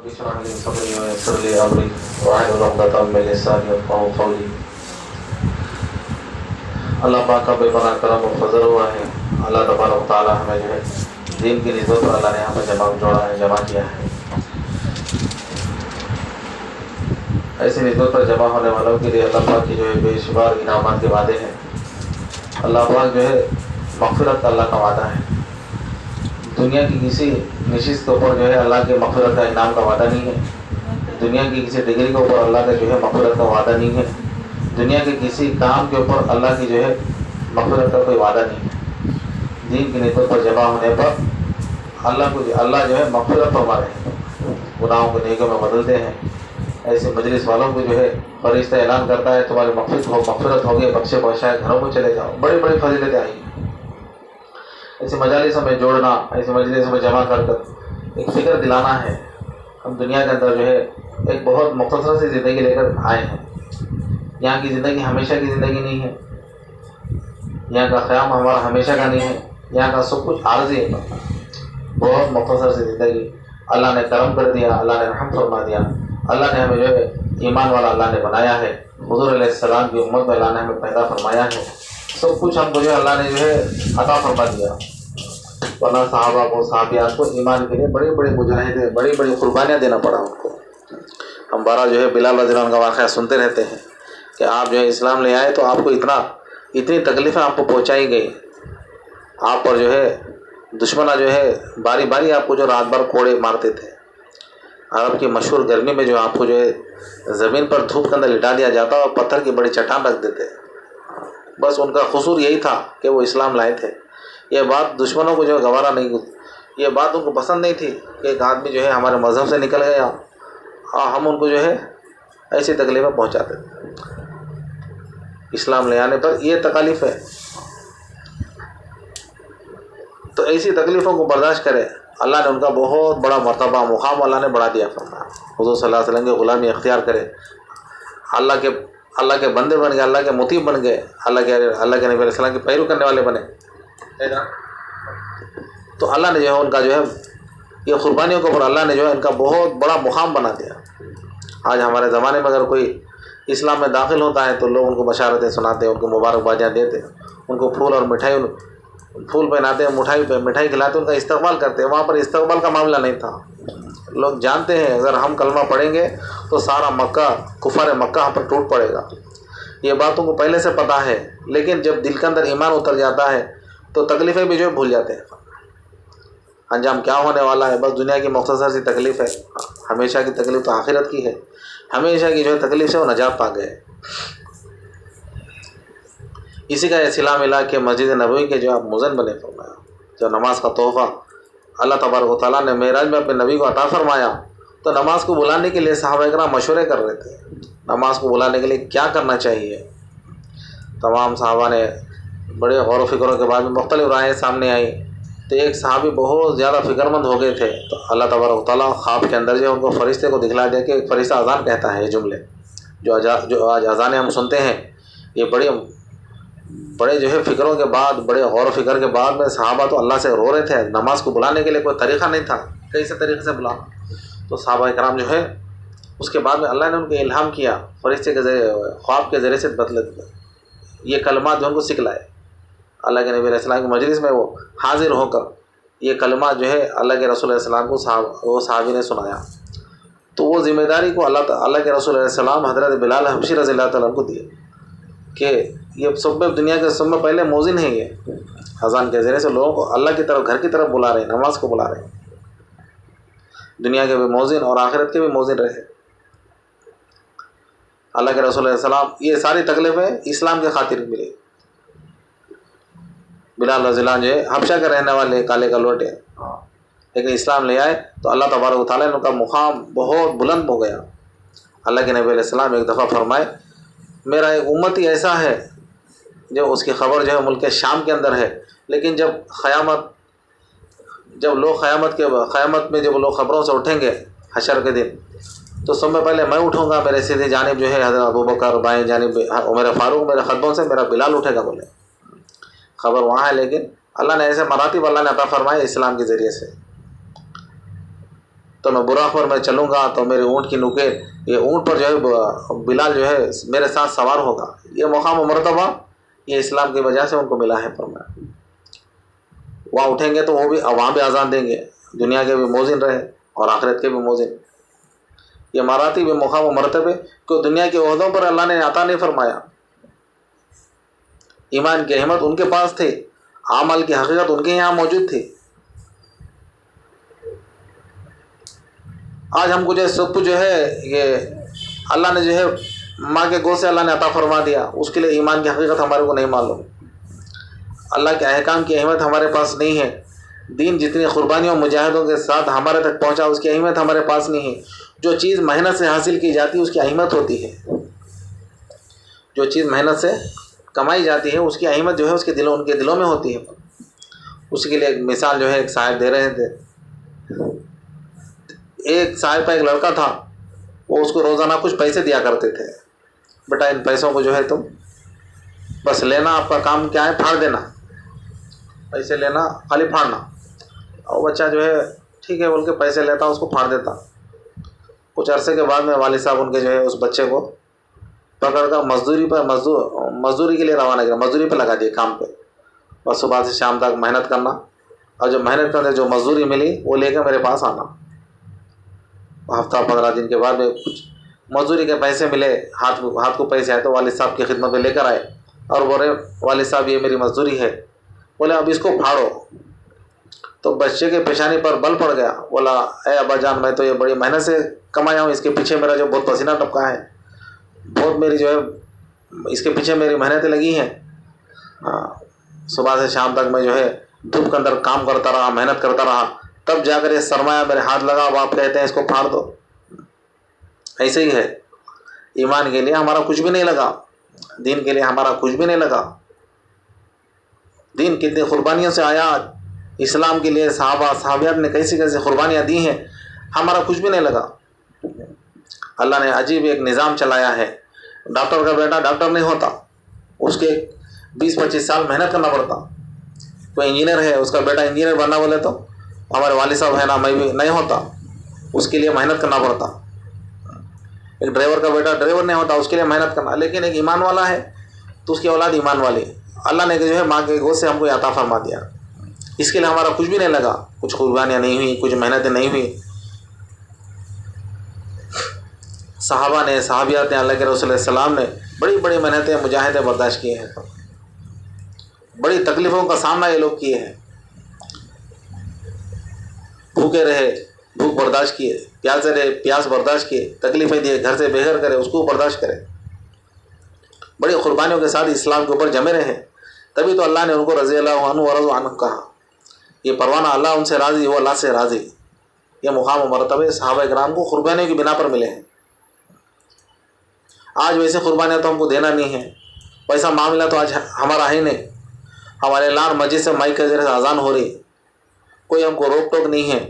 رب اشرح لي صدري ويسر لي امري واحلل عقدة من لساني يفقهوا قولي. اللہ پاک کا بے پناہ کرم و فضل ہوا ہے. اللہ تبارک و تعالیٰ ہمیں جو ہے دین کی نسبت پر اللہ نے ہمیں جوڑا ہے، جمع کیا ہے. ایسی نسبت پر جمع ہونے والوں کے لیے اللہ پاک کی جو ہے بے شمار انعامات کے وعدے ہیں. اللہ پاک جو ہے مغفرت کا اللہ کا وعدہ ہے. دنیا کی کسی نشست کے اوپر جو ہے اللہ کے مغفرت کا انعام کا وعدہ نہیں ہے. دنیا کی کسی ڈگری کے اوپر اللہ کا جو ہے مغفرت کا وعدہ نہیں ہے. دنیا کے کسی کام کے اوپر اللہ کی جو ہے مغفرت کا کوئی وعدہ نہیں ہے. دین کی نسبت پر جمع ہونے پر اللہ جو ہے مغفرت فرما رہے ہیں، گناہوں کو نیکیوں میں بدلتے ہیں. ایسے مجلس والوں کو جو ہے فرشتہ اعلان کرتا ہے تمہاری مغفرت ہوگی، بخشے بخشائے، گھروں کو چلے جاؤ. بڑی بڑی فضیلتیں آئی ہیں. ایسی مجالس میں جوڑنا، ایسی مجلس میں جمع کر ایک فکر دلانا ہے. ہم دنیا کے اندر جو ہے ایک بہت مختصر سی زندگی لے کر آئے ہیں. یہاں کی زندگی ہمیشہ کی زندگی نہیں ہے. یہاں کا قیام ہمارا ہمیشہ کا نہیں ہے. یہاں کا سب کچھ عارضی ہے. بہت مختصر سی زندگی اللہ نے کرم کر دیا، اللہ نے رحم فرما دیا. اللہ نے ہمیں جو ہے ایمان والا اللہ نے بنایا ہے. حضور علیہ السلام کی امت میں اللہ نے ہمیں پیدا فرمایا ہے. سب کچھ ہم کو جو ہے اللہ نے جو ہے عطا فرما دیا. ورنہ صحابہ کو، صحابیات کو ایمان کے لیے بڑی بڑی مجاہدیں، بڑی بڑی قربانیاں دینا پڑا ان کو. ہم بارہ جو ہے بلال رضی اللہ عنہ کا واقعہ سنتے رہتے ہیں کہ آپ جو ہے اسلام لے آئے تو آپ کو اتنی تکلیفیں آپ کو پہنچائی گئی. آپ پر جو ہے دشمنہ جو ہے باری باری آپ کو جو رات بھر کوڑے مارتے تھے. عرب کی مشہور گرمی میں جو آپ کو جو ہے زمین پر دھوپ کے اندر لٹا دیا جاتا اور پتھر کی بڑی چٹان رکھ دیتے. بس ان کا قصور یہی تھا کہ وہ اسلام لائے تھے. یہ بات دشمنوں کو جو ہے گوارا نہیں، یہ بات ان کو پسند نہیں تھی کہ ایک آدمی جو ہے ہمارے مذہب سے نکل گیا اور ہم ان کو جو ہے ایسی تکلیفیں پہنچاتے تھے. اسلام لے آنے پر یہ تکالیف ہے. تو ایسی تکلیفوں کو برداشت کرے. اللہ نے ان کا بہت بڑا مرتبہ مقام اللہ نے بڑھا دیا. حضور صلی اللہ علیہ وسلم کی غلامی اختیار کرے. اللہ کے بندے بن گئے، اللہ کے مطیع بن گئے، اللہ کے نبی علیہ السلام کے پیرو کرنے والے بنے. تو اللہ نے جو ہے ان کا جو ہے یہ قربانیوں کے اوپر اللہ نے جو ہے ان کا بہت بڑا مقام بنا دیا. آج ہمارے زمانے میں اگر کوئی اسلام میں داخل ہوتا ہے تو لوگ ان کو بشارتیں سناتے ہیں، ان کو مبارکبادیاں دیتے ہیں، ان کو پھول اور پھول پہناتے ہیں، مٹھائی کھلاتے ہیں، ان کا استقبال کرتے ہیں. وہاں پر استقبال کا معاملہ نہیں تھا. لوگ جانتے ہیں اگر ہم کلمہ پڑھیں گے تو سارا مکہ، کفار مکہ ہم پر ٹوٹ پڑے گا. یہ باتوں کو پہلے سے پتہ ہے، لیکن جب دل کے اندر ایمان اتر جاتا ہے تو تکلیفیں بھی جو ہے بھول جاتے ہیں. انجام کیا ہونے والا ہے، بس دنیا کی مختصر سی تکلیف ہے. ہمیشہ کی تکلیف تو آخرت کی ہے. ہمیشہ کی جو ہے تکلیف سے وہ نجات پا گئے. اسی کا یہ صلہ ملا کہ مسجد نبوی کے جو آپ مؤذن بنے فرمایا، جو نماز کا تحفہ اللہ تبارک و تعالیٰ نے معراج میں اپنے نبی کو عطا فرمایا. تو نماز کو بلانے کے لیے صحابہ کرام مشورے کر رہے تھے. نماز کو بلانے کے لیے کیا کرنا چاہیے. تمام صحابہ نے بڑے غور و فکروں کے بعد میں مختلف رائے سامنے آئی. تو ایک صحابی بہت زیادہ فکر مند ہو گئے تھے. تو اللہ تبارک و تعالیٰ خواب کے اندر جو ان کو فرشتے کو دکھلا دیا کہ ایک فرشتہ اذان کہتا ہے. یہ جملے جو آج اذانیں ہم سنتے ہیں، یہ بڑے جو ہے فکروں کے بعد، بڑے غور و فکر کے بعد میں صحابہ تو اللہ سے رو رہے تھے. نماز کو بلانے کے لیے کوئی طریقہ نہیں تھا، کیسے طریقے سے بلا. تو صحابہ کرام جو ہے اس کے بعد میں اللہ نے ان کو الہام کیا، فرشتے کے ذریعے، خواب کے ذریعے سے یہ کلمات جو ان کو سکھلائے. اللہ کے نبی علیہ السلام کی مجلس میں وہ حاضر ہو کر یہ کلمات جو ہے اللہ کے رسول علیہ السلام کو وہ صحابی نے سنایا. تو وہ ذمہ داری کو اللہ کے رسول علیہ السلام حضرت بلال حبشی رضی اللہ تعالیٰ کو دیے کہ یہ سب دنیا کے سب میں پہلے مؤذن ہیں. یہ اذان کے ذریعے سے لوگوں کو اللہ کی طرف، گھر کی طرف بلا رہے ہیں، نماز کو بلا رہے ہیں. دنیا کے بھی مؤذن اور آخرت کے بھی مؤذن رہے. اللہ کے رسول علیہ السلام یہ ساری تکلیفیں اسلام کے خاطر ملی. بلال رضی اللہ عنہ جو ہے حبشہ کے رہنے والے، کالے کلوٹے، لیکن اسلام لے آئے تو اللہ تبارک و تعالیٰ نے ان کا مقام بہت بلند ہو گیا. اللہ کے نبی علیہ السلام ایک دفعہ فرمائے، میرا ایک امتی ایسا ہے جو اس کی خبر جو ہے ملک شام کے اندر ہے، لیکن جب لوگ قیامت میں جب لوگ خبروں سے اٹھیں گے حشر کے دن، تو سب میں پہلے میں اٹھوں گا. میرے سیدھی جانب جو ہے حضرت ابوبکر، بائیں جانب عمر فاروق، میرے خطبوں سے میرا بلال اٹھے گا. بولے خبر وہاں ہے، لیکن اللہ نے ایسے مراتب اللہ نے عطا فرمائے اسلام کے ذریعے سے. تو میں براق پر میں چلوں گا تو میرے اونٹ کی نوکیں، یہ اونٹ پر جو ہے بلال جو ہے میرے ساتھ سوار ہوگا. یہ مقام و مرتبہ یہ اسلام کی وجہ سے ان کو ملا ہے. فرمایا وہاں اٹھیں گے تو وہ بھی وہاں بھی اذان دیں گے، دنیا کے بھی موذن رہے اور آخرت کے بھی موذن. یہ مراتب مقام و مرتبے کو دنیا کے عہدوں پر اللہ نے عطا نہیں فرمایا. ایمان کی اہمیت ان کے پاس تھی، عمل کی حقیقت ان کے یہاں موجود تھی. آج ہم کو جو سب کچھ جو ہے یہ اللہ نے جو ہے ماں کے گود سے اللہ نے عطا فرما دیا، اس کے لیے ایمان کی حقیقت ہمارے کو نہیں معلوم. اللہ کے احکام کی اہمیت ہمارے پاس نہیں ہے. دین جتنی قربانیوں مجاہدوں کے ساتھ ہمارے تک پہنچا اس کی اہمیت ہمارے پاس نہیں ہے. جو چیز محنت سے حاصل کی جاتی ہے اس کی اہمیت ہوتی ہے. جو چیز محنت سے کمائی جاتی ہے اس کی اہمیت جو ہے اس کے دلوں ان کے دلوں میں ہوتی ہے. اس کے لیے ایک مثال جو ہے ایک صاحب دے رہے تھے. ایک صاحب کا ایک لڑکا تھا، وہ اس کو روزانہ کچھ پیسے دیا کرتے تھے. بیٹا ان پیسوں کو جو ہے تم بس لینا، آپ کا کام کیا ہے پھاڑ دینا، پیسے لینا خالی پھاڑنا. اور بچہ جو ہے ٹھیک ہے بول کے پیسے لیتا اس کو پھاڑ دیتا. کچھ عرصے کے بعد میں والد صاحب ان کے جو ہے اس بچے کو پکڑ کر مزدوری کے لیے روانہ کیا، مزدوری پہ لگا دیے کام پہ. بس صبح سے شام تک محنت کرنا، اور جو محنت کرنے جو مزدوری ملی وہ لے کے میرے پاس آنا. ہفتہ 15 دن کے بعد میں کچھ مزدوری کے پیسے ملے، ہاتھ کو پیسے آئے تو والد صاحب کی خدمت میں لے کر آئے اور بولے والد صاحب یہ میری مزدوری ہے. بولے اب اس کو پھاڑو. تو بچے کے پیشانی پر بل پڑ گیا. بولا اے ابا جان میں تو یہ بڑی محنت سے کمایا ہوں، اس کے پیچھے میرا جو بہت پسینہ ٹپکا ہے، بہت میری جو ہے اس کے پیچھے میری محنتیں لگی ہیں. صبح سے شام تک میں جو ہے دھوپ کے اندر کام کرتا رہا، محنت کرتا رہا، تب جا کر یہ سرمایہ میرے ہاتھ لگا. اب آپ کہتے ہیں اس کو پھاڑ دو. ایسے ہی ہے، ایمان کے لیے ہمارا کچھ بھی نہیں لگا، دین کے لیے ہمارا کچھ بھی نہیں لگا. دین کتنی قربانیوں سے آیا، اسلام کے لیے صحابہ صحابیات نے کیسی کیسی قربانیاں دی ہیں، ہمارا کچھ بھی نہیں لگا. اللہ نے عجیب ایک نظام چلایا ہے. ڈاکٹر کا بیٹا ڈاکٹر نہیں ہوتا، اس کے 20-25 سال محنت کرنا پڑتا. کوئی انجینئر ہے، اس کا بیٹا انجینئر بننا بولے تو ہمارے والد صاحب ہے نا، میں بھی نہیں ہوتا، اس کے لیے محنت کرنا پڑتا. ایک ڈرائیور کا بیٹا ڈرائیور نہیں ہوتا، اس کے لیے محنت کرنا. لیکن ایک ایمان والا ہے تو اس کی اولاد ایمان والی. اللہ نے جو ہے ماں کے گود سے ہم کو عطا فرما دیا. اس کے لیے ہمارا کچھ بھی نہیں لگا، کچھ قربانیاں نہیں ہوئی، کچھ محنتیں نہیں ہوئی. صحابہ نے صحابیات نے اللہ کے رسول علیہ السلام نے بڑی بڑی محنتیں مجاہدیں برداشت کیے ہیں، بڑی تکلیفوں کا سامنا یہ لوگ کیے ہیں. بھوکے رہے، بھوک برداشت کیے، پیاسے رہے، پیاس برداشت کیے، تکلیفیں دیے، گھر سے بے گھر کرے اس کو برداشت کرے. بڑی قربانیوں کے ساتھ اسلام کے اوپر جمے رہے. تبھی تو اللہ نے ان کو رضی اللہ عنہ ورضوا عنہ کہا. یہ پروانہ اللہ ان سے راضی، وہ اللہ سے راضی. یہ مقام و مرتبے صحابہ کرام کو قربانیوں کی بنا پر ملے ہیں. آج ویسے قربانیاں تو ہم کو دینا نہیں ہے، ویسا معاملہ تو آج ہمارا ہے نہیں. ہمارے لان مسجد سے مائک کے ذریعے اذان ہو رہی، کوئی ہم کو روک ٹوک نہیں ہے.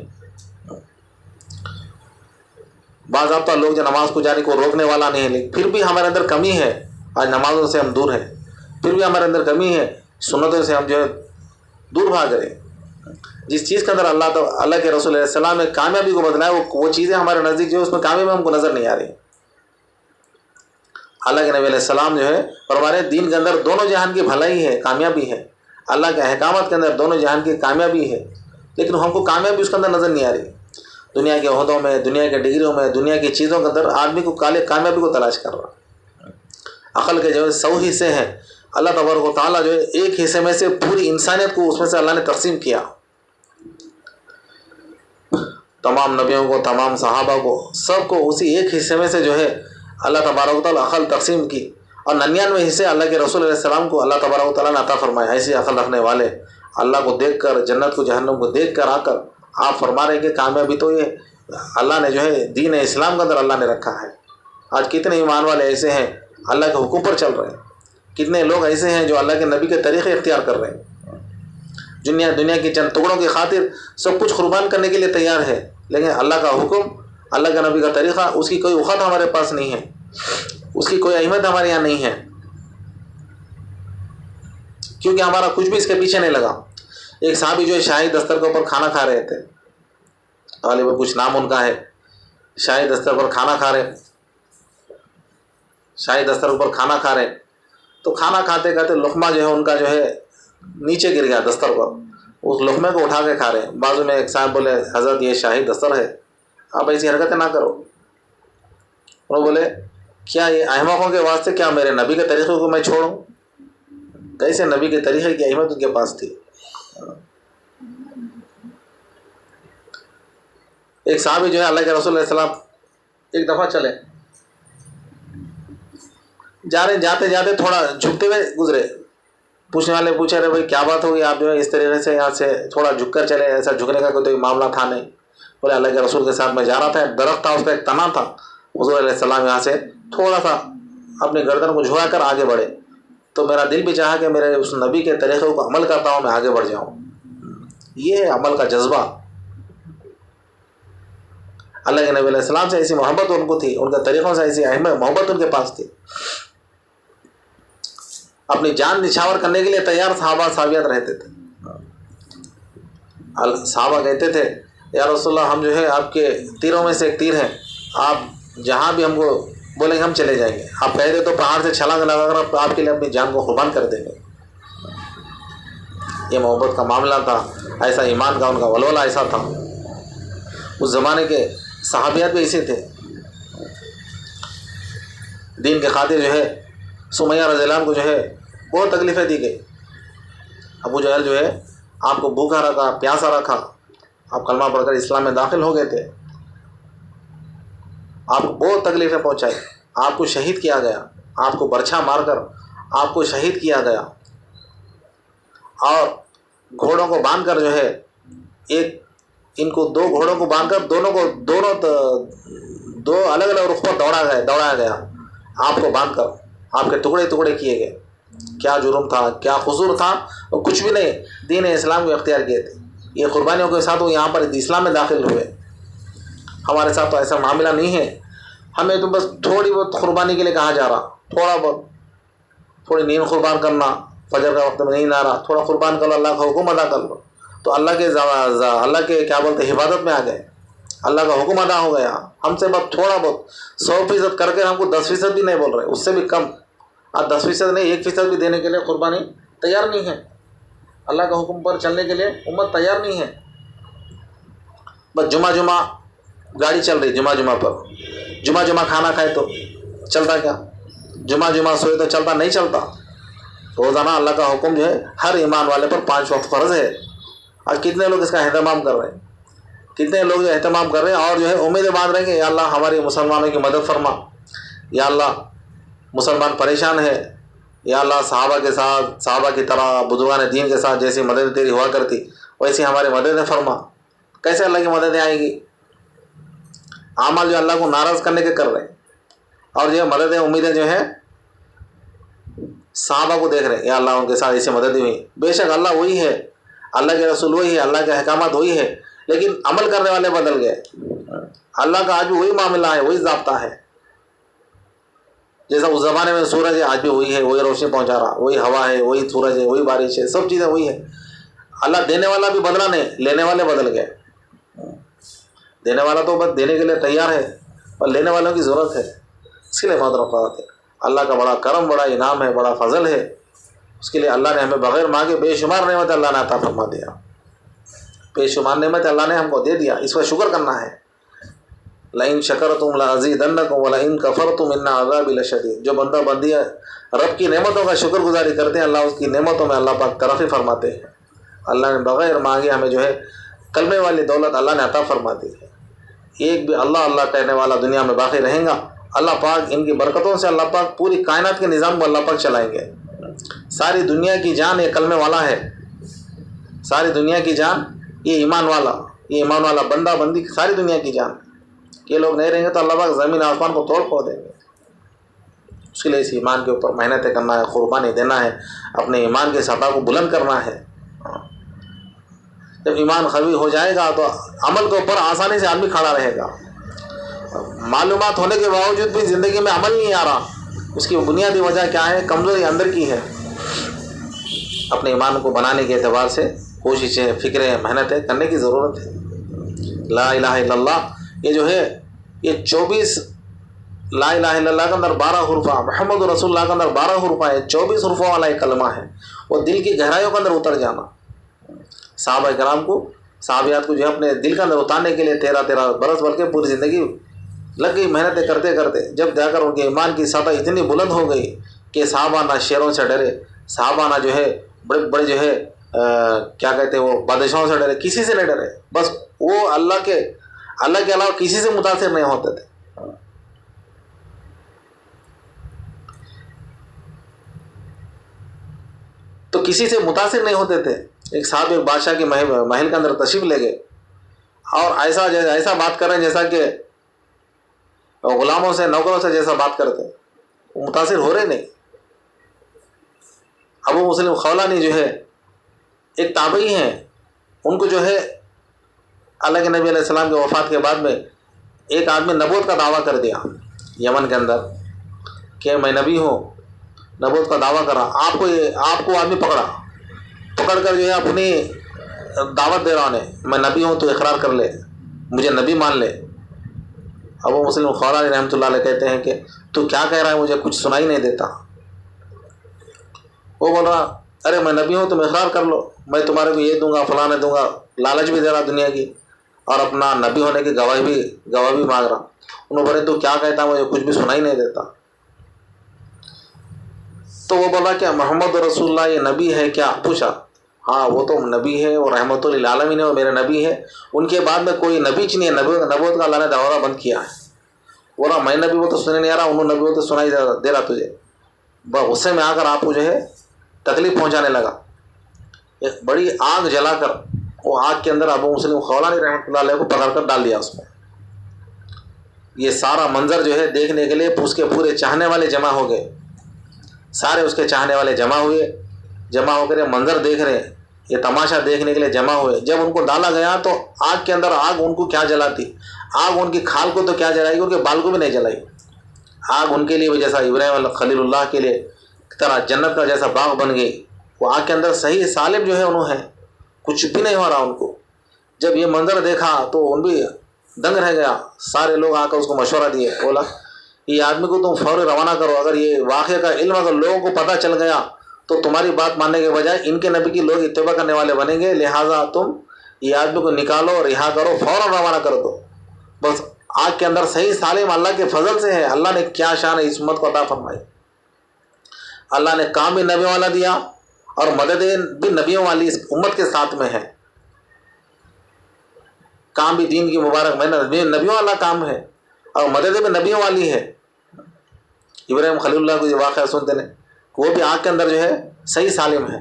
باضابطہ لوگ جو نماز کو جانے کو روکنے والا نہیں ہے، لیکن پھر بھی ہمارے اندر کمی ہے. آج نمازوں سے ہم دور ہیں، پھر بھی ہمارے اندر کمی ہے. سنتوں سے ہم جو ہے دور بھاگ رہے. جس چیز کے اندر اللہ کے رسول علیہ السلام نے کامیابی کو بتلایا وہ چیزیں ہمارے نزدیک جو ہے اس میں کامیابی ہم کو نظر نہیں آ رہی. اللہ کے نبی علیہ السلام جو ہے فرما رہے دین کے اندر دونوں جہان کی بھلائی ہے، کامیابی ہے. اللہ کے احکامات کے اندر دونوں جہان کی کامیابی ہے، لیکن ہم کو کامیابی اس کے اندر نظر نہیں آ رہی. دنیا کے عہدوں میں، دنیا کے ڈگریوں میں، دنیا کی چیزوں کے اندر آدمی کو کامیابی کو تلاش کر رہا. عقل کے جو ہے 100 حصے ہیں، اللہ تبارک و تعالیٰ جو ہے ایک حصے میں سے پوری انسانیت کو اس میں سے اللہ نے تقسیم کیا. تمام نبیوں کو، تمام صحابہ کو، سب کو اسی ایک حصے میں سے جو ہے اللہ تبارک و تعالیٰ عقل تقسیم کی. اور 99 حصے اللہ کے رسول علیہ السلام کو اللہ تبارک و تعالیٰ نے عطا فرمایا. ایسی عقل رکھنے والے اللہ کو دیکھ کر، جنت کو جہنم کو دیکھ کر آ کر آپ فرما رہے ہیں کہ کامیابی تو یہ اللہ نے جو ہے دین اسلام کے اندر اللہ نے رکھا ہے. آج کتنے ایمان والے ایسے ہیں اللہ کے حکم پر چل رہے ہیں، کتنے لوگ ایسے ہیں جو اللہ کے نبی کے طریقے اختیار کر رہے ہیں. دنیا کی چند ٹکڑوں کی خاطر سب کچھ قربان کرنے کے لیے تیار ہے، لیکن اللہ کا حکم، اللہ کے نبی کا طریقہ، اس کی کوئی وقت ہمارے پاس نہیں ہے، اس کی کوئی اہمیت ہمارے یہاں نہیں ہے، کیونکہ ہمارا کچھ بھی اس کے پیچھے نہیں لگا. ایک صحابی جو ہے شاہی دستر کے اوپر کھانا کھا رہے تھے، غالباً کچھ نام ان کا ہے، شاہی دستر پر کھانا کھا رہے، شاہی دستر پر کھانا کھا رہے، تو کھانا کھاتے کھاتے لقمہ جو ہے ان کا جو ہے نیچے گر گیا دستر پر، اس لقمے کو اٹھا کے کھا رہے ہیں۔ بازو میں ایک صاحب بولے حضرت یہ شاہی دستر ہے، آپ ایسی حرکتیں نہ کرو۔ وہ بولے کیا یہ احمقوں کے واسطے کیا میرے نبی کے طریقے کو میں چھوڑوں؟ کیسے نبی کے طریقے کی اہمیت ان کے پاس تھی۔ ایک صحابی جو ہے اللہ کے رسول علیہ السلام ایک دفعہ چلے جا رہے، جاتے جاتے تھوڑا جھکتے ہوئے گزرے، پوچھنے والے پوچھے رہے بھائی کیا بات ہوگی آپ جو ہے اس طریقے سے یہاں سے تھوڑا جھک کر چلے، ایسا جھکنے کا کوئی معاملہ تھا نہیں۔ بولے اللہ کے رسول کے ساتھ میں جا رہا تھا، ایک درخت تھا اس کا ایک تنا تھا، حضور علیہ السلام یہاں سے تھوڑا سا اپنی گردن کو جھکا کر آگے بڑھے، تو میرا دل بھی چاہا کہ میرے اس نبی کے طریقے کو عمل کرتا ہوں میں آگے بڑھ جاؤں۔ یہ ہے عمل کا جذبہ۔ اللہ کے نبی علیہ السلام سے ایسی محبت ان کو تھی، ان کے طریقوں سے ایسی اہمیت محبت ان کے پاس تھی، اپنی جان نچھاور کرنے کے لیے تیار صحابہ صحابیات رہتے تھے۔ صحابہ کہتے تھے یا رسول اللہ ہم جو ہے آپ کے تیروں میں سے ایک تیر ہیں، آپ جہاں بھی ہم کو بولیں گے ہم چلے جائیں گے، آپ کہہ دے تو پہاڑ سے چھلانگ لگا کر آپ کے لیے اپنی جان کو قربان کر دیں گے۔ یہ محبت کا معاملہ تھا، ایسا ایمان کا ان کا ولولہ ایسا تھا۔ اس زمانے کے صحابیات بھی ایسے تھے، دین کے خاطر جو ہے سمیہ رضی اللہ عنہ کو جو ہے بہت تکلیفیں دی گئی۔ ابو جہل جو ہے آپ کو بھوکا رکھا، پیاسا رکھا، آپ کلمہ پڑھ کر اسلام میں داخل ہو گئے تھے، آپ کو بہت تکلیفیں پہنچائی، آپ کو شہید کیا گیا، آپ کو برچھا مار کر آپ کو شہید کیا گیا، اور گھوڑوں کو باندھ کر جو ہے ایک ان کو دو گھوڑوں کو باندھ کر دو الگ الگ رخ پر دوڑایا گیا، آپ کو باندھ کر آپ کے ٹکڑے ٹکڑے کیے گئے۔ کیا جرم تھا، کیا قصور تھا، اور کچھ بھی نہیں، دین اسلام کو اختیار کیے تھے۔ یہ قربانیوں کے ساتھ وہ یہاں پر اسلام میں داخل ہوئے۔ ہمارے ساتھ تو ایسا معاملہ نہیں ہے، ہمیں تو بس تھوڑی بہت قربانی کے لیے کہا جا رہا، تھوڑا بہت، تھوڑی نیند قربان کرنا، فجر کا وقت میں نیند آ رہا، تھوڑا قربان کر لو، اللہ کا حکم ادا کر لو، تو اللہ کے کیا بولتے حفاظت میں آ گئے، اللہ کا حکم ادا ہو گیا۔ ہم سے بس تھوڑا بہت 100% کر کے ہم کو 10% بھی نہیں بول رہے، اس سے بھی کم، آپ 10% نہیں 1% بھی دینے کے لیے قربانی تیار نہیں ہے۔ اللہ کا حکم پر چلنے کے لیے امت تیار نہیں ہے۔ بس جمعہ گاڑی چل رہی، جمعہ پر جمعہ کھانا کھائے تو چلتا کیا، جمعہ سوئے تو چلتا نہیں چلتا۔ روزانہ اللہ کا حکم جو ہے ہر ایمان والے پر 5 وقت فرض ہے، اور کتنے لوگ اس کا اہتمام کر رہے ہیں، کتنے لوگ جو اہتمام کر رہے ہیں اور جو ہے امیدیں باندھ رہے ہیں کہ یا اللہ ہماری مسلمانوں کی مدد فرما، یا اللہ مسلمان پریشان ہے، یا اللہ صحابہ کے ساتھ، صحابہ کی طرح بزرگان دین کے ساتھ جیسی مدد تیری ہوا کرتی ویسی ہماری مددیں فرما۔ کیسے اللہ کی مددیں آئیں گی؟ اعمال جو اللہ کو ناراض کرنے کے کر رہے ہیں، اور جو مددیں امیدیں جو ہے صحابہ کو دیکھ رہے ہیں، یا اللہ ان کے ساتھ ایسی مدد ہوئی۔ بے شک اللہ وہی ہے، اللہ کے رسول وہی ہے، اللہ کے احکامات وہی ہے، لیکن عمل کرنے والے بدل گئے۔ اللہ کا آج بھی وہی معاملہ ہے، وہی ضابطہ ہے، جیسا اس زمانے میں سورج ہے آج بھی وہی ہے، وہی روشنی پہنچا رہا، وہی ہوا ہے، وہی سورج ہے، وہی بارش ہے، سب چیزیں وہی ہے۔ اللہ دینے والا بھی بدلا نہیں، لینے والے بدل گئے۔ دینے والا تو بس دینے کے لیے تیار ہے، اور لینے والوں کی ضرورت ہے۔ اس کے لیے محترم فرماتے ہیں اللہ کا بڑا کرم، بڑا انعام ہے، بڑا فضل ہے، اس کے لیے اللہ نے ہمیں بغیر مانگے بے شمار نعمت اللہ نے عطا فرما دیا، بے شمار نعمت اللہ نے ہم کو دے دیا، اس پر شکر کرنا ہے۔ لئن شکرتم لازیدنکم ولئن کفرتم ان عذابی لشدید۔ جو بندہ بندی رب کی نعمتوں کا شکر گزاری کرتے ہیں، اللہ اس کی نعمتوں میں اللہ پاک ترقی فرماتے ہیں۔ اللہ نے بغیر مانگے ہمیں جو ہے کلمے والی دولت اللہ نے عطا فرما دی ہے۔ ایک بھی اللہ اللہ کہنے والا دنیا میں باقی رہیں گا، اللہ پاک ان کی برکتوں سے اللہ پاک پوری کائنات کے نظام کو اللہ پاک چلائیں گے۔ ساری دنیا کی جان یہ کلمے والا ہے، ساری دنیا کی جان یہ ایمان والا بندہ بندی، ساری دنیا کی جان۔ یہ لوگ نہیں رہیں گے تو اللہ پاک زمین آسمان کو توڑ پھوڑ دیں گے۔ اس کے لیے اس ایمان کے اوپر محنتیں کرنا ہے، قربانی دینا ہے، اپنے ایمان کے سطح کو بلند کرنا ہے۔ جب ایمان قوی ہو جائے گا تو عمل کے اوپر آسانی سے آدمی کھڑا رہے گا۔ معلومات ہونے کے باوجود بھی زندگی میں عمل نہیں آ رہا، اس کی بنیادی وجہ کیا ہے؟ کمزوری اندر کی ہے۔ اپنے ایمان کو بنانے کے اعتبار سے کوششیں، فکریں، محنتیں کرنے کی ضرورت ہے۔ لا الہ الا اللہ یہ جو ہے یہ 24 لا الہ الا اللہ کے اندر 12 حروف، محمد رسول اللہ کے اندر 12 حروف ہے، 24 حروفوں والا ایک کلمہ ہے، وہ دل کی گہرائیوں کے اندر اتر جانا۔ صحابہ کرام کو، صحابیات کو جو ہے اپنے دل کے اندر اتارنے کے لیے 13 برس بلکہ پوری زندگی لگ گئی محنتیں کرتے کرتے، جب جا کر ان کے ایمان کی سطح اتنی بلند ہو گئی کہ صحابہ نہ شیروں سے ڈرے، صحابہ نہ جو ہے بڑے بڑے جو ہے کیا کہتے ہیں وہ بادشاہوں سے ڈرے، کسی سے نہیں ڈرے، بس وہ اللہ کے علاوہ کسی سے متاثر نہیں ہوتے تھے۔ تو کسی سے متاثر نہیں ہوتے تھے۔ ایک صاحب ایک بادشاہ کے محل کے اندر تشریف لے گئے اور ایسا بات کر رہے ہیں جیسا کہ غلاموں سے، نوکروں سے جیسا بات کرتے، وہ متاثر ہو رہے نہیں۔ ابو مسلم خولانی جو ہے ایک تابعی ہیں، ان کو جو ہے اللہ کے نبی علیہ السلام کے وفات کے بعد میں ایک آدمی نبوت کا دعویٰ کر دیا یمن کے اندر کہ میں نبی ہوں، نبوت کا دعویٰ کرا، آپ کو آدمی پکڑ کر جو ہے اپنی دعوت دے رہا ہے، میں نبی ہوں تو اقرار کر لے، مجھے نبی مان لے۔ ابو مسلم خولانی رحمۃ اللہ علیہ کہتے ہیں کہ تو کیا کہہ رہا ہے، مجھے کچھ سنائی نہیں دیتا۔ وہ بول رہا ارے میں نبی ہوں تم اقرار کر لو، میں تمہارے کو یہ دوں گا فلاں دوں گا، لالچ بھی دے رہا دنیا کی اور اپنا نبی ہونے کی گواہی بھی مانگ رہا۔ انہوں بولے تو کیا کہتا، مجھے کچھ بھی سنائی نہیں دیتا۔ تو وہ بولا کہ محمد رسول اللہ یہ نبی ہے کیا؟ پوچھا، ہاں وہ تو نبی ہے، وہ رحمت للعالمین ہے، وہ میرے نبی ہے، ان کے بعد میں کوئی نبی نہیں ہے، نبوت کا اللہ نے دروازہ بند کیا ہے۔ بولا میں نبی وہ تو سننے نہیں آ رہا، انہوں نبی وہ تو سنائی دے رہا تجھے۔ غصے میں آ کر آپ کو جو ہے تکلیف پہنچانے لگا، ایک بڑی آگ جلا کر وہ آگ کے اندر ابو مسلم خولانی رحمۃ اللہ علیہ کو پکڑ کر ڈال دیا اس میں۔ یہ سارا منظر جو ہے دیکھنے کے لیے اس کے پورے چاہنے والے جمع ہو گئے، سارے اس کے چاہنے والے جمع ہو کر یہ منظر دیکھ رہے ہیں، یہ تماشا دیکھنے کے لیے جمع ہوئے۔ جب ان کو ڈالا گیا تو آگ کے اندر آگ ان کو کیا جلاتی، آگ ان کی کھال کو تو کیا جلائے گی، ان کے بال کو بھی نہیں جلائی۔ آگ ان کے لیے جیسا ابراہیم خلیل اللہ کے لیے طرح جنت کا جیسا باغ بن گئی، وہ آگ کے اندر صحیح سالم جو ہے انہوں ہیں، کچھ بھی نہیں ہو رہا ان کو۔ جب یہ منظر دیکھا تو ان بھی دنگ رہ گیا، سارے لوگ آ کر اس کو مشورہ دیے، بولا یہ آدمی کو تم فوری روانہ کرو، اگر یہ واقعے کا علم اگر لوگوں کو پتہ چل گیا تو تمہاری بات ماننے کے بجائے ان کے نبی کی لوگ اتباع کرنے والے بنیں گے، لہٰذا تم یہ آدمی کو نکالو، رہا کرو، فوراً روانہ کر دو۔ بس آگ کے اندر صحیح سالم اللہ کے فضل سے ہے، اللہ نے کیا شان ہے اس امت کو عطا فرمائی۔ اللہ نے کام بھی نبیوں والا دیا اور مدد بھی نبیوں والی اس امت کے ساتھ میں ہے، کام بھی دین کی مبارک محنت نبیوں والا کام ہے اور مدد بھی نبیوں والی ہے۔ ابراہیم خلیل اللہ کو یہ واقعہ سنتے ہیں، وہ بھی آگ کے اندر جو ہے صحیح سالم ہے،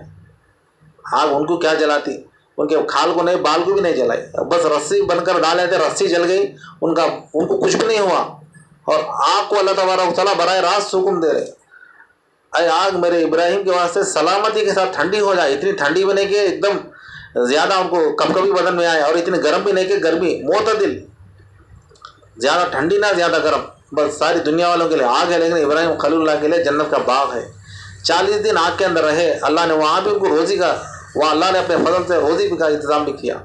آگ ان کو کیا جلاتی، ان کے کھال کو نہیں، بال کو بھی نہیں جلائی، بس رسی بن کر ڈالے تھے، رسی جل گئی، ان کو کچھ بھی نہیں ہوا، اور آگ کو اللہ تبارک و تعالیٰ براہ راست حکم دے رہے، اے آگ میرے ابراہیم کے واسطے سلامتی کے ساتھ ٹھنڈی ہو جائے، اتنی ٹھنڈی بھی نہیں کہ ایک دم زیادہ ان کو کپکپی بدن میں آئے، اور اتنی گرم بھی نہیں کہ گرمی، معتدل، زیادہ ٹھنڈی نہ زیادہ گرم، بس ساری دنیا والوں کے لیے آگ ہے، لیکن ابراہیم خلیل اللہ کے لیے جنت کا باغ ہے۔ 40 دن آگ کے اندر رہے، اللہ نے وہاں بھی ان کو روزی کا، وہاں اللہ نے اپنے فضل سے روزی کا انتظام بھی کیا۔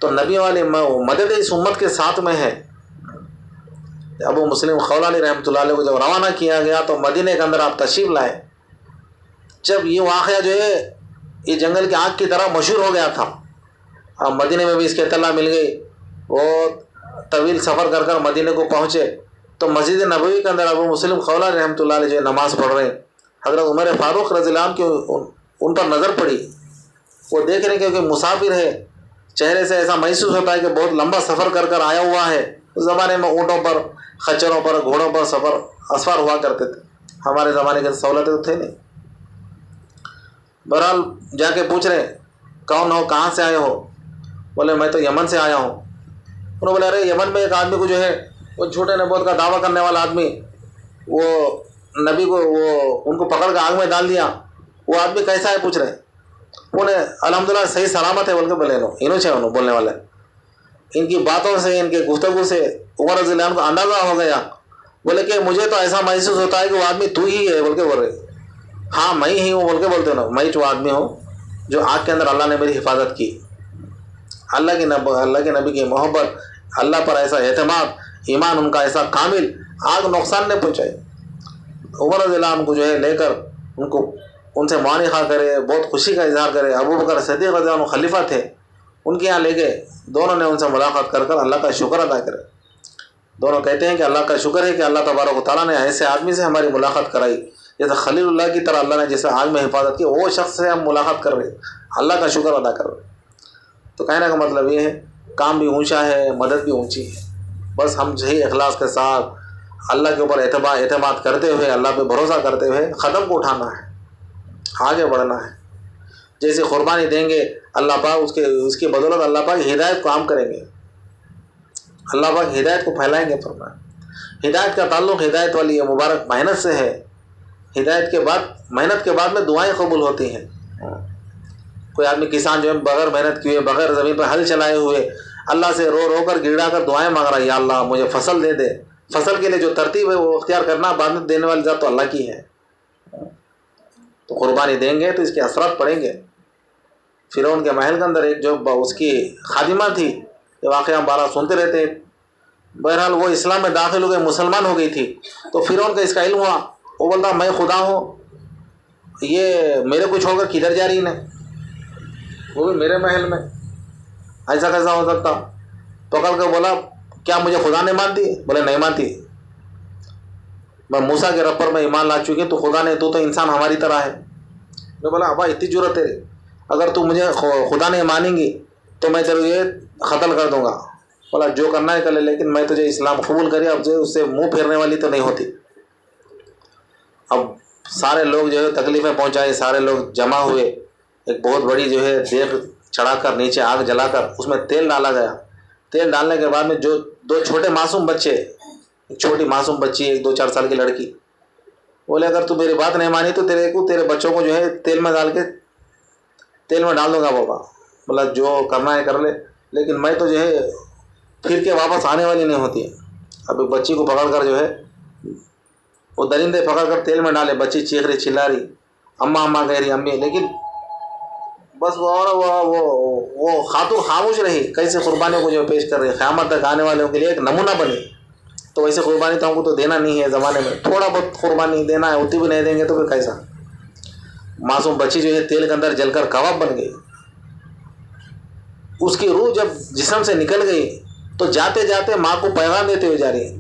تو نبی والی مدد اس امت کے ساتھ میں ہے۔ ابو مسلم خولانی رحمۃ اللہ علیہ کو جب روانہ کیا گیا تو مدینے کے اندر آپ تشریف لائے، جب یہ واقعہ جو ہے یہ جنگل کی آگ کی طرح مشہور ہو گیا تھا، اب مدینے میں بھی اس کی اطلاع مل گئی، وہ طویل سفر کر کر مدینے کو پہنچے تو مسجد نبوی کے اندر ابو مسلم خولانی رحمۃ اللہ علیہ جو نماز پڑھ رہے ہیں، حضرت عمر فاروق رضی اللہ عنہ کی ان پر نظر پڑی، وہ دیکھ رہے ہیں کہ مسافر ہے، چہرے سے ایسا محسوس ہوتا ہے کہ بہت لمبا سفر کر کر آیا ہوا ہے۔ اس زمانے میں اونٹوں پر، خچروں پر، گھوڑوں پر اسفار ہوا کرتے تھے، ہمارے زمانے کے سہولتیں تو تھے نہیں۔ بہرحال جا کے پوچھ رہے کون ہو، کہاں سے آئے ہو؟ بولے میں تو یمن سے آیا ہوں۔ انہوں نے بولے ارے یمن میں ایک آدمی کو جو ہے وہ جھوٹے نبوت کا دعویٰ کرنے والا آدمی، وہ نبی کو ان کو پکڑ کر آگ میں ڈال دیا، وہ آدمی کیسا ہے پوچھ رہے، انہیں الحمدللہ صحیح سلامت ہے بول کے بولے، انہوں سے بولنے والے، ان کی باتوں سے، ان کے گفتگو سے عمر رضی اللہ عنہ کو اندازہ ہو گیا، بولے کہ مجھے تو ایسا محسوس ہوتا ہے کہ وہ آدمی تو ہی ہے بول کے بول رہے، ہاں میں ہی ہوں بول کے بولتے ہو نا، میں جو آدمی ہوں جو آگ کے اندر اللہ نے میری حفاظت کی۔ اللہ کے نبی کی محبت، اللہ پر ایسا اعتماد، ایمان ان کا ایسا کامل، آگ نقصان نہیں پہنچائے۔ عمر رضی اللہ عنہ کو جو ہے لے کر ان سے معانقہ کرے، بہت خوشی کا اظہار کرے۔ ابو بکر صدیق رضی اللہ عنہ خلیفہ تھے، ان کے یہاں لے گئے، دونوں نے ان سے ملاقات کر کر اللہ کا شکر ادا کرے۔ دونوں کہتے ہیں کہ اللہ کا شکر ہے کہ اللہ تبارک و تعالیٰ نے ایسے آدمی سے ہماری ملاقات کرائی، جیسے خلیل اللہ کی طرح اللہ نے جیسے آگ میں حفاظت کی، وہ شخص سے ہم ملاقات کر رہے، اللہ کا شکر ادا کر رہے۔ تو کہنے کا مطلب یہ ہے، کام بھی اونچا ہے، مدد بھی اونچی ہے، بس ہم صحیح اخلاص کے ساتھ اللہ کے اوپر اعتماد کرتے ہوئے، اللہ پہ بھروسہ کرتے ہوئے قدم کو اٹھانا ہے، آگے بڑھنا ہے۔ جیسے قربانی دیں گے اللہ پاک اس کی بدولت اللہ پاک ہدایت کو عام کریں گے، اللہ پاک ہدایت کو پھیلائیں گے۔ فرمایا ہدایت کا تعلق ہدایت والی مبارک محنت سے ہے، ہدایت کے بعد، محنت کے بعد میں دعائیں قبول ہوتی ہیں۔ کوئی آدمی کسان جو ہے بغیر محنت کیے، بغیر زمین پہ ہل چلائے ہوئے اللہ سے رو رو کر گڑا کر دعائیں مانگ رہا ہے، یا اللہ مجھے فصل دے دے، فصل کے لیے جو ترتیب ہے وہ اختیار کرنا، بعد میں دینے والی ذات تو اللہ کی ہے۔ تو قربانی دیں گے تو اس کے اثرات پڑیں گے۔ فرعون کے محل کے اندر ایک جو اس کی خادمہ تھی، یہ واقعہ ہم بارہ سنتے رہتے ہیں، بہرحال وہ اسلام میں داخل ہو گئی، مسلمان ہو گئی تھی۔ تو فرعون کا اس کا علم ہوا، وہ بولتا میں خدا ہوں، یہ میرے کو چھوڑ کر کدھر جا رہی ہے، وہ بھی میرے محل میں، ایسا کیسا ہو سکتا؟ پکڑ کر بولا کیا مجھے خدا نہیں مانتی؟ بولے نہیں مانتی، میں موسیٰ کے رب پر میں ایمان لا چکی، تو خدا نے، تو انسان ہماری طرح ہے۔ میں بولا ابا اتنی ضرورت تیری، اگر تو مجھے خدا نہیں مانیں گی تو میں تیرے یہ قتل کر دوں گا۔ بولا جو کرنا ہے کر لے، لیکن میں تجھے اسلام قبول کری، اب جو اس سے منہ پھیرنے والی تو نہیں ہوتی۔ اب سارے لوگ جو ہے تکلیفیں پہنچائی، سارے لوگ جمع ہوئے، ایک بہت بڑی جو ہے دیگ چڑھا کر نیچے آگ جلا کر اس میں تیل ڈالا گیا۔ تیل ڈالنے کے بعد میں جو دو چھوٹے معصوم بچے، ایک چھوٹی معصوم بچی، ایک 2-4 سال کی لڑکی، بولے اگر تو میری بات نہیں مانی تو تیرے بچوں کو جو ہے تیل میں ڈال دوں گا بابا۔ بولا جو کرنا ہے کر لے، لیکن میں تو جو ہے پھر کے واپس آنے والی نہیں ہوتی۔ اب ایک بچی کو پکڑ کر جو ہے وہ درندے پکڑ کر تیل میں ڈالے، بچی چیخ رہی، چلا رہی، اماں اماں کہہ رہی، امی، لیکن بس وہ خاتون خاموش رہی۔ کیسے قربانی کو جو پیش کر رہی، قیامت تک آنے والوں کے لیے ایک نمونہ بنی۔ تو ویسے قربانی تو ہم کو تو دینا نہیں ہے زمانے میں، تھوڑا بہت قربانی دینا ہے، اتنی بھی نہیں دیں گے تو پھر کیسا؟ معصوم بچی جو ہے تیل کے اندر جل کر کباب بن گئی۔ اس کی روح جب جسم سے نکل گئی تو جاتے جاتے ماں کو پیغام دیتے ہوئے جا رہی ہے،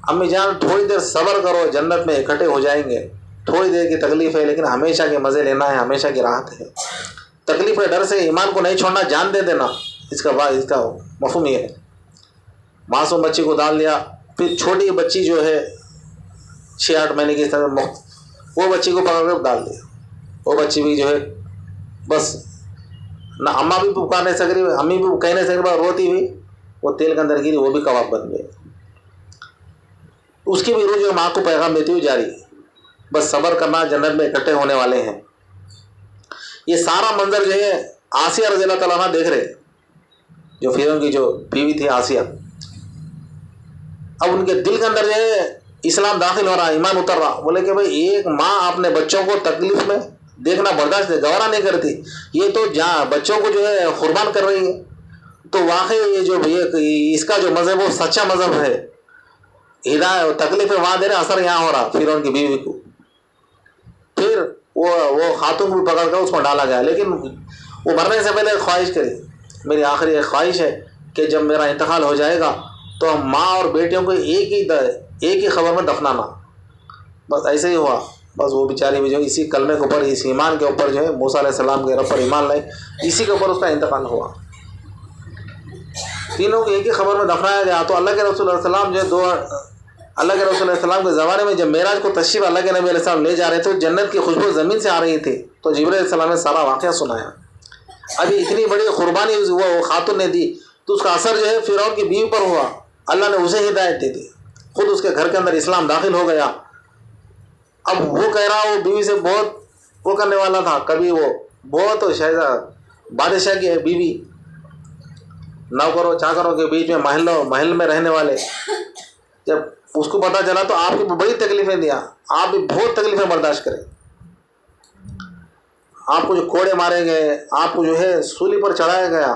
امی جان تھوڑی دیر صبر کرو، جنت میں اکٹھے ہو جائیں گے، تھوڑی دیر کی تکلیف ہے لیکن ہمیشہ کے مزے لینا ہے، ہمیشہ کی راحت ہے۔ تکلیف کے ڈر سے ایمان کو نہیں چھوڑنا، جان دے دینا، اس کا مفہوم یہ ہے۔ معصوم بچی کو ڈال دیا، پھر چھوٹی بچی جو ہے 6-8 مہینے کی، وہ بچی کو پکڑ کر ڈال دیا۔ وہ بچی بھی جو ہے بس نہ اماں بھی پکار نہیں سک رہی، امی بھی کہہ نہیں سک رہی، روتی ہوئی وہ تیل کے اندر گری، وہ بھی کباب بن گئے۔ اس کی بھی روح جو ماں کو پیغام دیتی ہوئی جاری، بس صبر کرنا، جنت میں اکٹھے ہونے والے ہیں۔ یہ سارا منظر جو ہے آسیہ رضی اللہ تعالیٰ عنہ دیکھ رہے، جو فرعون کی جو بیوی تھی آسیہ۔ اب ان کے دل کے اندر جو ہے اسلام داخل ہو رہا، ایمان اتر رہا۔ بولے کہ بھائی ایک ماں اپنے بچوں کو تکلیف میں دیکھنا برداشت گوارا نہیں کرتی، یہ تو بچوں کو جو ہے قربان کر رہی ہے۔ تو واقعی یہ جو اس کا جو مذہب وہ سچا مذہب ہے، ہدایت تکلیف وہاں دے رہے، اثر یہاں ہو رہا فرعون کی بیوی کو۔ پھر وہ خاتون کو پکڑ کر اس کو ڈالا گیا، لیکن وہ مرنے سے پہلے ایک خواہش کری، میری آخری ایک خواہش ہے کہ جب میرا انتقال ہو جائے گا تو ماں اور بیٹیوں کو ایک ہی خبر میں دفنانا۔ بس ایسے ہی ہوا، بس وہ بیچاری بھی جو اسی کلمے کے اوپر، اس ایمان کے اوپر جو ہے موسیٰ علیہ السلام کے رب پر ایمان لائے، اسی کے اوپر اس کا انتقال ہوا۔ تینوں کو ایک ہی خبر میں دفنایا گیا۔ تو اللہ کے رسول علیہ السلام جو اللہ کے رسول علیہ السلام کے زمانے میں جب معراج کو تشریف اللہ کے نبی علیہ السلام لے جا رہے تھے، جنت کی خوشبو زمین سے آ رہی تھی، تو جبرائیل علیہ السلام نے سارا واقعہ سنایا۔ ابھی اتنی بڑی قربانی وہ خاتون نے دی، تو اس کا اثر جو ہے فرعون کی بیوی پر ہوا، اللہ نے اسے ہدایت دے دی، خود اس کے گھر کے اندر اسلام داخل ہو گیا۔ اب وہ کہہ رہا وہ بیوی سے بہت وہ کرنے والا تھا، کبھی وہ بہت بادشاہ کی بیوی، نوکروں چاکروں کے بیچ میں محل میں رہنے والے، جب اس کو پتا چلا تو آپ کو بڑی تکلیفیں دیا، آپ بھی بہت تکلیفیں برداشت کریں، آپ کو جو کوڑے مارے گئے، آپ کو جو ہے سولی پر چڑھایا گیا،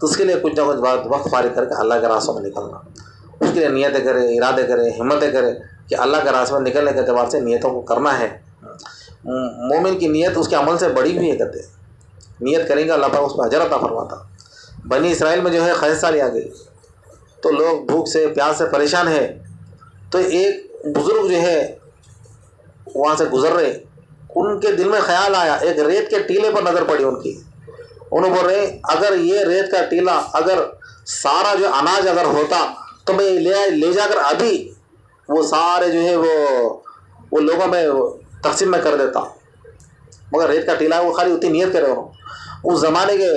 تو اس کے لیے کچھ نہ کچھ بات وقت فارغ کر کے اللہ کے راستوں میں نکلنا، اس کے لیے نیتیں کرے، ارادے کرے، ہمتیں کرے کہ اللہ کے راستے میں نکلنے کے اعتبار سے نیتوں کو کرنا ہے۔ مومن کی نیت اس کے عمل سے بڑی ہوئی ہے، کہتے ہیں نیت کریں گے اللہ پاک اس میں اجر عطا فرماتا۔ بنی اسرائیل میں جو ہے خیز سالی آ گئی تو لوگ بھوک سے پیاس سے پریشان ہے، تو ایک بزرگ جو ہے وہاں سے گزر رہے، ان کے دل میں خیال آیا، ایک ریت کے ٹیلے پر نظر پڑی ان کی، انہوں بول رہے اگر یہ ریت کا ٹیلا اگر سارا جو اناج اگر ہوتا تو میں لے جا کر ابھی وہ سارے جو ہے وہ لوگوں میں تقسیم میں کر دیتا، مگر ریت کا ٹیلا ہے، وہ خالی اتنی نیت کرے۔ اس زمانے کے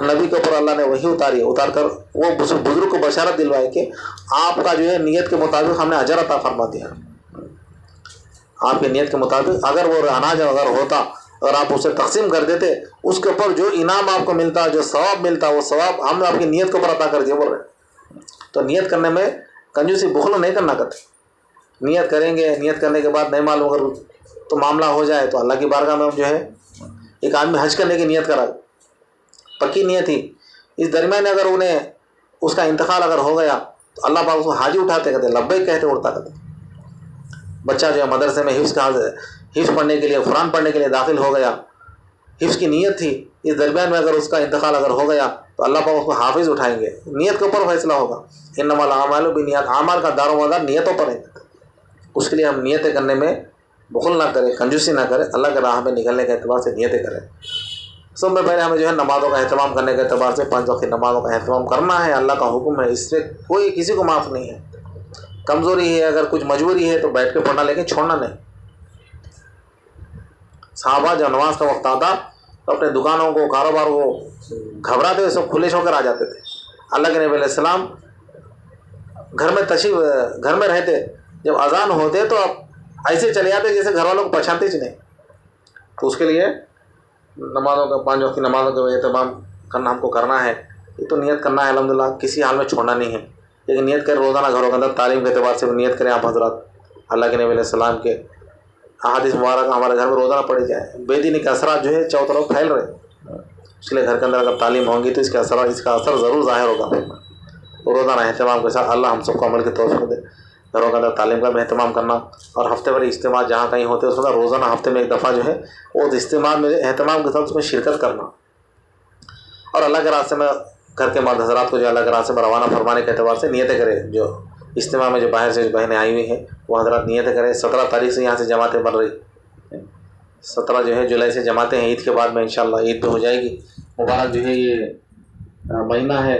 نبی کے اوپر اللہ نے وحی اتار کر وہ بزرگ کو بشارت دلوائے کہ آپ کا جو ہے نیت کے مطابق ہم نے اجر عطا فرما دیا، آپ کی نیت کے مطابق اگر وہ اناج اگر ہوتا، اگر آپ اسے تقسیم کر دیتے، اس کے اوپر جو انعام آپ کو ملتا، جو ثواب ملتا، وہ ثواب ہم نے آپ کی نیت کے اوپر عطا کر دیا بول رہے۔ تو نیت کرنے میں کنجوسی بخل نہیں کرنا کرتے، نیت کریں گے، نیت کرنے کے بعد نہیں معلوم اگر تو معاملہ ہو جائے تو اللہ کی بارگاہ میں ہم جو ہے، ایک آدمی حج کرنے کی نیت کرا، پکی نیت تھی، اس درمیان اگر انہیں اس کا انتقال اگر ہو گیا تو اللہ پاک اس کو حاجی اٹھاتے کہتے لبیک کہتے اڑتا کہتے۔ بچہ جو ہے مدرسے میں حفظ پڑھنے کے لیے، قرآن پڑھنے کے لیے داخل ہو گیا، حفظ کی نیت تھی، اس درمیان میں اگر اس کا انتقال اگر ہو گیا تو اللہ پاک اس کو حافظ اٹھائیں گے، نیت کے اوپر فیصلہ ہوگا۔ انما الاعمال بالنیات، اعمال کا دار و مدار نیتوں پر ہے، اس کے لیے ہم نیتیں کرنے میں بخل نہ کریں، کنجوسی نہ کریں، اللہ کے راہ میں نکلنے کے اعتبار سے نیتیں کریں۔ سب میں پہلے ہمیں جو ہے نمازوں کا اہتمام کرنے کے اعتبار سے 5 وقت کی نمازوں کا اہتمام کرنا ہے، اللہ کا حکم ہے، اس سے کوئی کسی کو معاف نہیں ہے۔ کمزوری ہے، اگر کچھ مجبوری ہے تو بیٹھ کے پڑھنا، لیکن چھوڑنا نہیں۔ صحابہ جب نماز کا وقت آتا تو اپنے دکانوں کو، کاروبار کو گھبراتے ہوئے سب کھلے چھوڑ کر آ جاتے تھے۔ اللہ کے نبی علیہ السلام گھر میں رہتے، جب اذان ہوتے تو اب ایسے چلے جاتے جیسے گھر والوں کو پہچانتے ہی نہیں۔ تو اس کے لیے نمازوں کا 5 وقت کی نمازوں کا اہتمام کرنا ہم کو کرنا ہے، یہ تو نیت کرنا ہے الحمدللہ، کسی حال میں چھوڑنا نہیں ہے، لیکن نیت کریں روزانہ گھروں کے اندر تعلیم کے اعتبار سے نیت کریں آپ حضرات، اللہ کے نبی علیہ السلام کے احادیث مبارکہ ہمارے گھر میں روزانہ پڑھی جائے۔ بے دینی کے اثرات جو ہے چاروں طرف پھیل رہے، اس کے لیے گھر کے اندر اگر تعلیم ہوں گی تو اس کا اثر ضرور ظاہر ہوگا۔ تو روزانہ اہتمام کے ساتھ اللہ ہم سب کو عمل کی توفیق دے، گھروں کے اندر تعلیم کا بھی اہتمام کرنا، اور ہفتے بھر اجتماع جہاں کہیں ہوتے اس میں روزانہ ہفتے میں 1 دفعہ جو ہے وہ اجتماع میں اہتمام کے ساتھ اس میں شرکت کرنا، اور اللہ کے راستے میں گھر کے مرد حضرات کو جو اللہ کے راستے میں روانہ فرمانے کے اعتبار سے نیتیں کرے۔ جو اجتماع میں جو باہر سے جو بہنیں آئی ہوئی ہیں وہ حضرات نیتیں کریں۔ 17 تاریخ سے یہاں سے جماعتیں بن رہی، 17 جو ہے جولائی سے جماعتیں ہیں، عید کے بعد میں انشاءاللہ عید پہ ہو جائے گی۔ مبارک جو ہے یہ مہینہ ہے۔